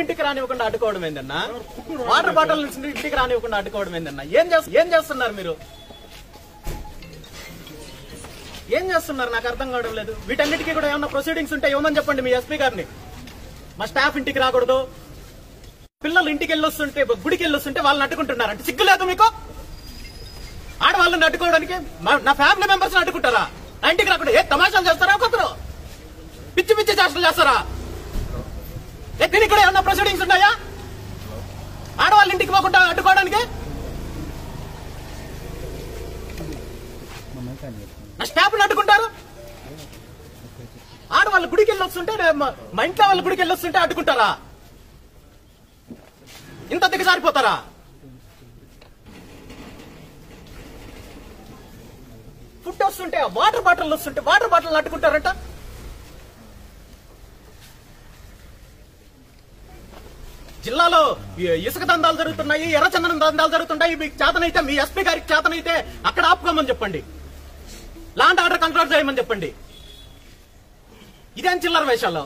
ఇంటికి రానివ్వకుండా అడ్డుకోవడం ఏందన్నా? వాటర్ బాటిల్ ఇంటికి రానివ్వకుండా అడ్డుకోవడం ఏందన్నా? ఏం చేస్తున్నారు మీరు? ఏం చేస్తున్నారు నాకు అర్థం కావడం లేదు. వీటన్నిటికీ కూడా ఏమన్నా ప్రొసీడింగ్స్ ఉంటే ఇవ్వమని చెప్పండి మీ ఎస్పీ గారిని. మా స్టాఫ్ ఇంటికి రాకూడదు, పిల్లలు ఇంటికి వెళ్ళొస్తుంటే గుడికి వెళ్ళొస్తుంటే వాళ్ళని అడ్డుకుంటున్నారంటే సిగ్గు లేదు మీకు? ఆడవాళ్ళని అడ్డుకోవడానికి నా ఫ్యామిలీ మెంబర్స్ అడ్డుకుంటారా? నా ఇంటికి రాకుండా ఏ తమాషాలు చేస్తారా? ఒక్కొక్కరు పిచ్చి పిచ్చి చేష్టలు చేస్తారా? దీనికి కూడా ఏమన్నా ప్రొసీడింగ్స్ ఉన్నాయా? ఆడవాళ్ళ ఇంటికి పోకుండా అడ్డుకోవడానికి నా స్టాఫ్ ని అడ్డుకుంటారు. ఆడవాళ్ళ గుడికి వెళ్ళొస్తుంటే మా ఇంట్లో వాళ్ళ గుడికి వెళ్ళొస్తుంటే అడ్డుకుంటారా? ఇంత దిగజారిపోతారా? ఫుడ్ వస్తుంటే వాటర్ బాటిల్ వస్తుంటే వాటర్ బాటిల్ అడ్డుకుంటారంట. జిల్లాలో ఇసుక దందాలు జరుగుతున్నాయి, ఎర్రచందనం దందాలు జరుగుతున్నాయి. మీకు చేతనైతే మీ ఎస్పీ గారికి చేతనైతే అక్కడ ఆపుకోమని చెప్పండి, లా అండ్ ఆర్డర్ కంట్రోల్ చేయమని చెప్పండి. ఇదేం చిల్లర వేషాల్లో?